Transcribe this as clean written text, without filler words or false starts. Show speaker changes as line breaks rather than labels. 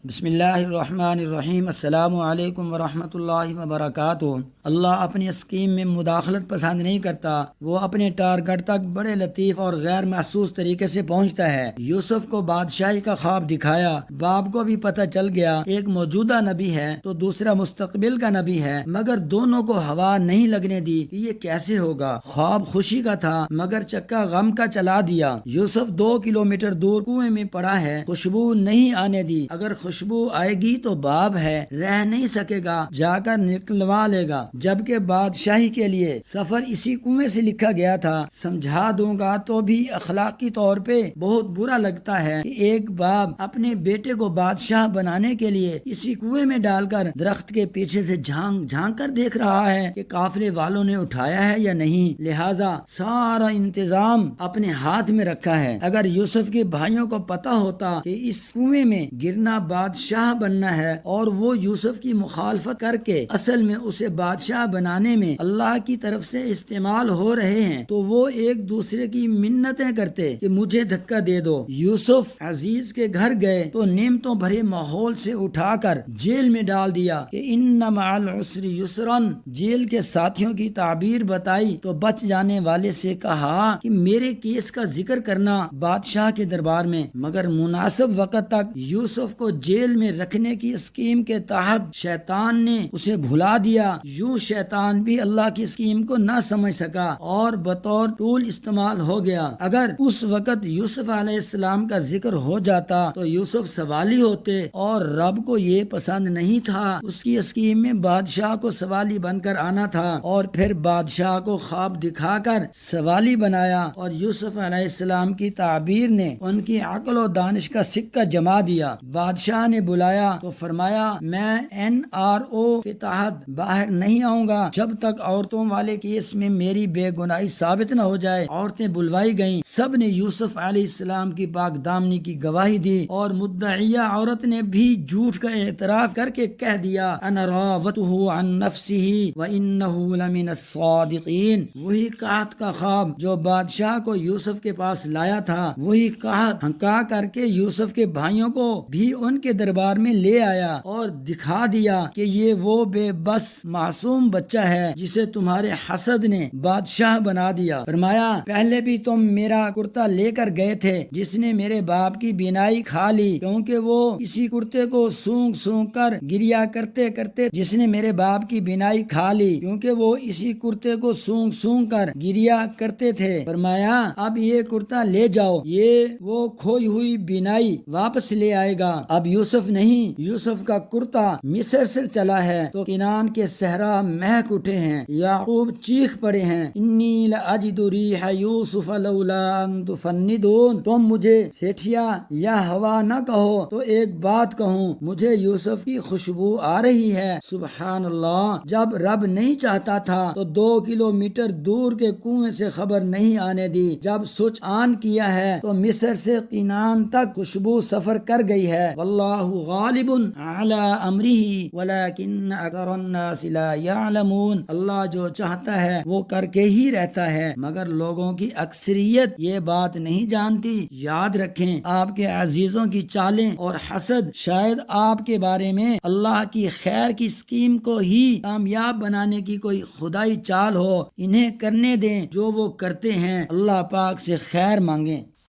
بسم اللہ الرحمن الرحیم۔ السلام علیکم ورحمۃ اللہ وبرکاتہ۔ اللہ اپنی اسکیم میں مداخلت پسند نہیں کرتا، وہ اپنے ٹارگٹ تک بڑے لطیف اور غیر محسوس طریقے سے پہنچتا ہے۔ یوسف کو بادشاہی کا خواب دکھایا، باپ کو بھی پتہ چل گیا ایک موجودہ نبی ہے تو دوسرا مستقبل کا نبی ہے، مگر دونوں کو ہوا نہیں لگنے دی کہ یہ کیسے ہوگا۔ خواب خوشی کا تھا مگر چکا غم کا چلا دیا۔ یوسف 2 کلومیٹر دور کنویں میں پڑا ہے، خوشبو نہیں آنے دی، اگر خوشبو آئے گی تو باب ہے، رہ نہیں سکے گا، جا کر نکلوا لے گا، جبکہ بادشاہی کے لیے سفر اسی کنویں سے لکھا گیا تھا۔ سمجھا دوں گا تو بھی اخلاقی طور پہ بہت برا لگتا ہے کہ ایک باپ اپنے بیٹے کو بادشاہ بنانے کے لیے اسی کنویں میں ڈال کر درخت کے پیچھے سے جھانک جھانک کر دیکھ رہا ہے کہ قافلے والوں نے اٹھایا ہے یا نہیں، لہذا سارا انتظام اپنے ہاتھ میں رکھا ہے۔ اگر یوسف کے بھائیوں کو پتا ہوتا کہ اس کنویں میں گرنا بادشاہ بننا ہے اور وہ یوسف کی مخالفت کر کے اصل میں اسے بادشاہ بنانے میں اللہ کی طرف سے استعمال ہو رہے ہیں تو وہ ایک دوسرے کی منتیں کرتے کہ مجھے دھکا دے دو۔ یوسف عزیز کے گھر گئے تو نعمتوں بھرے ماحول سے اٹھا کر جیل میں ڈال دیا کہ ان مع العسر یسرا۔ جیل کے ساتھیوں کی تعبیر بتائی تو بچ جانے والے سے کہا کہ میرے کیس کا ذکر کرنا بادشاہ کے دربار میں، مگر مناسب وقت تک یوسف کو جیل میں رکھنے کی اسکیم کے تحت شیطان نے اسے بھلا دیا۔ یوں شیطان بھی اللہ کی اسکیم کو نہ سمجھ سکا اور بطور ٹول استعمال ہو گیا۔ اگر اس وقت یوسف علیہ السلام کا ذکر ہو جاتا تو یوسف سوالی ہوتے اور رب کو یہ پسند نہیں تھا۔ اس کی اسکیم میں بادشاہ کو سوالی بن کر آنا تھا اور پھر بادشاہ کو خواب دکھا کر سوالی بنایا، اور یوسف علیہ السلام کی تعبیر نے ان کی عقل و دانش کا سکہ جما دیا۔ بادشاہ نے بلایا تو فرمایا میں NRO کے تحت باہر نہیں آؤں گا جب تک عورتوں والے کیس میں میری بے گناہی ثابت نہ ہو جائے۔ عورتیں بلوائی گئیں، سب نے یوسف علیہ السلام کی پاک دامنی کی گواہی دی، اور مدعیہ عورت نے بھی جھوٹ کا اعتراف کر کے کہہ دیا انا راوته عن نفسه وانه لمن الصادقین۔ وہی قحط کا خواب جو بادشاہ کو یوسف کے پاس لایا تھا، وہی قحط ہنکا کر کے یوسف کے بھائیوں کو بھی ان کے دربار میں لے آیا اور دکھا دیا کہ یہ وہ بے بس معصوم بچہ ہے جسے تمہارے حسد نے بادشاہ بنا دیا۔ فرمایا پہلے بھی تم میرا کرتا لے کر گئے تھے جس نے میرے باپ کی بینائی کھا لی، کیونکہ وہ اسی کرتے کو سونگ سونگ کر گریا کرتے کرتے جس نے میرے باپ کی بینائی کھا لی کیونکہ وہ اسی کرتے کو سونگ سونگ کر گریا کرتے تھے۔ فرمایا اب یہ کرتا لے جاؤ، یہ وہ کھوئی ہوئی بینائی واپس لے آئے گا۔ اب یوسف نہیں، یوسف کا کرتا مصر سے چلا ہے تو کنعان کے صحرا مہک اٹھے ہیں، یعقوب چیخ پڑے ہیں انی لاجد ریح یوسف لولا ان تفندون۔ تم مجھے سیٹھیا یا ہوا نہ کہو تو ایک بات کہوں، مجھے یوسف کی خوشبو آ رہی ہے۔ سبحان اللہ، جب رب نہیں چاہتا تھا تو 2 کلومیٹر دور کے کنویں سے خبر نہیں آنے دی، جب سوئچ آن کیا ہے تو مصر سے کنعان تک خوشبو سفر کر گئی ہے۔ واللہ غالب علی امرہ ولکن اکثر الناس لا یعلمون۔ اللہ جو چاہتا ہے وہ کر کے ہی رہتا ہے، مگر لوگوں کی اکثریت یہ بات نہیں جانتی۔ یاد رکھیں آپ کے عزیزوں کی چالیں اور حسد شاید آپ کے بارے میں اللہ کی خیر کی اسکیم کو ہی کامیاب بنانے کی کوئی خدائی چال ہو، انہیں کرنے دیں جو وہ کرتے ہیں، اللہ پاک سے خیر مانگیں۔